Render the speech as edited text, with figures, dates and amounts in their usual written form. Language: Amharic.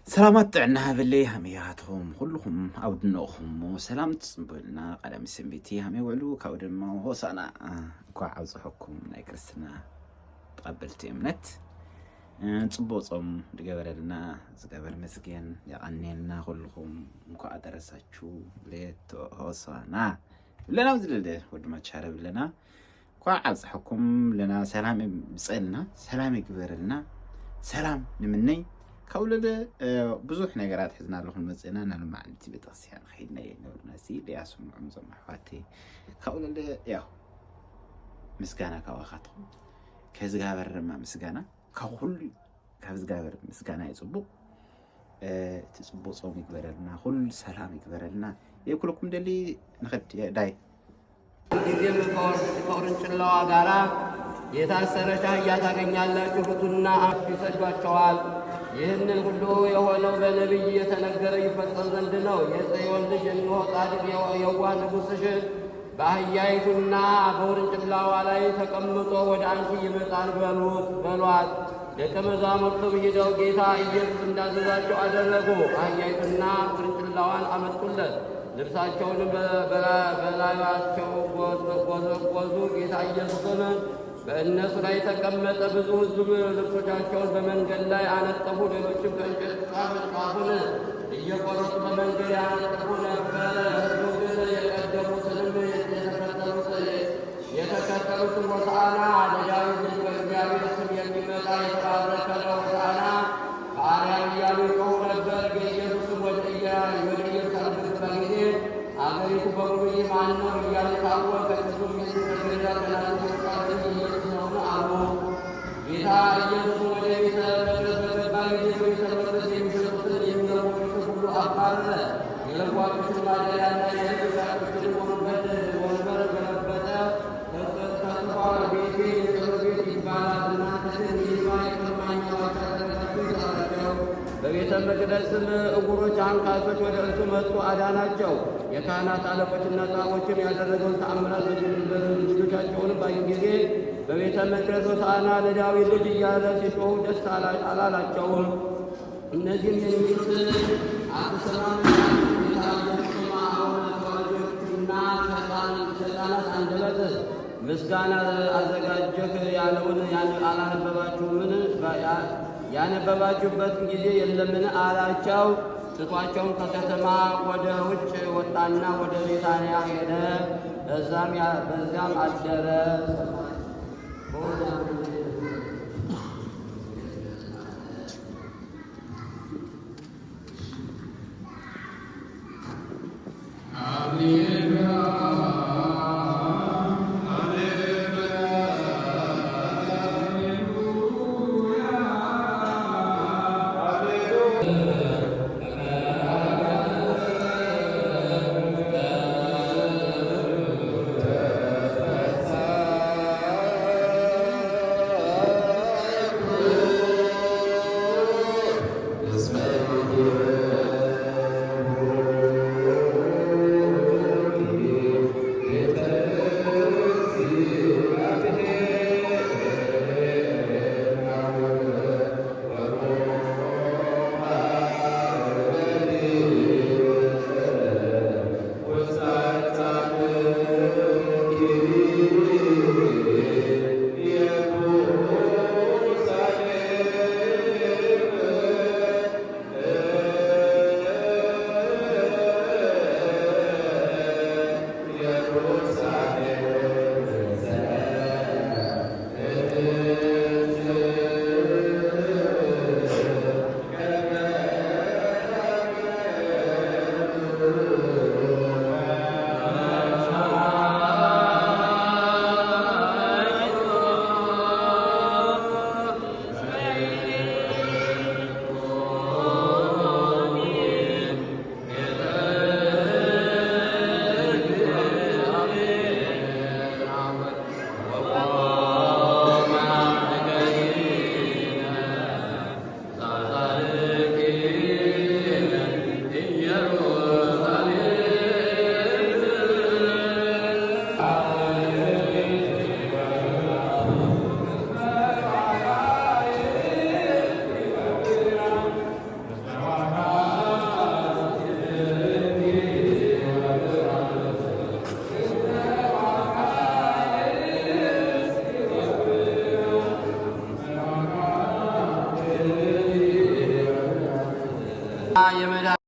سلامات عنا باللي همياتهم كلهم أودنهم وسلامت صنبولنا قدم سمبيتي همي وعلو كودم وهو سنة كوا عاوز حكم نايكرسنا تقبلت إمنت تصبوصهم لجبرنا زجبر مسكين يغنينا كلهم كوا درساتشو ليت هو سنة لنا وزلده ودما تشارب لنا كوا عاوز حكم لنا سلام بسألنا سلام يجبرنا سلام نمني كولده بزوح نجارات حزنا لهم مزينا أنا لما عندي بتصيان خينا ينور ناسي لياسم عمزم حواتي كولده ياو مسكانا كواخاتهم كزجابر ما مسكانا كخل كزجابر مسكانا يصبو تصبو صوم يكبرلنا كل سلام يكبرلنا يأكلكم دلي نخد داي ጊዜም ከውርንጭላዋ ጋራ የታሰረች አህያ ታገኛላችሁ፣ ፍቱና ይሰዷቸዋል። ይህንን ሁሉ የሆነው በነቢይ የተነገረ ይፈጸም ዘንድ ነው። የጽዮን ልጅ እነሆ ጻድቅ የዋህ ንጉሥሽ በአህያይቱና በውርንጭላዋ ላይ ተቀምጦ ወደ አንቺ ይመጣል በሏት። ደቀ መዛሙርቱም ሄደው ጌታ ኢየሱስ እንዳዘዛቸው አደረጉ። አህያይቱና ውርንጭላዋን አመጡለት። ልብሳቸውንም በላያቸው ጎዘጎዙ። ጌታ ኢየሱስም በእነሱ ላይ ተቀመጠ። ብዙ ሕዝብ ልብሶቻቸውን በመንገድ ላይ አነጠፉ። ሌሎችም ከእንጨት ጫፉን እየቆረጡ በመንገድ ያነጠፉ ነበር። ሕዝቡ ግን የቀደሙትንም የተከተሉትን ሆሳዕና ለዳዊት ልጅ በእግዚአብሔር ስም የሚመጣ የተባረከ ነው፣ ሆሳዕና በአርያም እያሉ ይጮኹ ነበር። ኢየሱስም ወደ ኢየሩሳሌም በገባ ጊዜ አገሪቱ በሙሉ ይህ ማን ነው እያሉ ታወከ። ሕዝቡም ከገሊላ ተናግሮ ኢየሱስ ነውን አሉ። ጌታ ኢየሱስ ወደ ቤተ መቅደስ በገባ ጊዜ በቤተ መቅደስ የሚሸጡትን የሚለውጡትን ሁሉ አባረረ። የለዋጮችን ማደሪያና የሕግ ሻጮችን ወንበር ገለበጠ። ተጽፏል፣ ቤቴ የጸሎት ቤት ይባላል፣ እናንተ ግን የሌባ የቀማኛ ዋሻ አደረጋችሁ አላቸው። በቤተ መቅደስም ዕውሮች፣ አንካሶች ወደ እርሱ መጡ፣ አዳናቸው። የካህናት አለቆችና ጻፎችም ያደረገውን ተአምራት ልጆቻቸውን ባዩ ጊዜ በቤተ መቅደስ ሆሳዕና ለዳዊት ልጅ እያለ ሲጮኹ ደስ አላላቸውም። እነዚህም የሚሉት አትሰማም ተወላጆችና ከሕፃናት አንደበት ምስጋና አዘጋጀህ ያለውን አላነበባችሁምን? ያነበባችሁበትን ጊዜ የለምን አላቸው። ትቷቸውም ከከተማ ወደ ውጭ ወጣና ወደ ቤታንያ ሄደ። በዚያም አደረ። የመዳ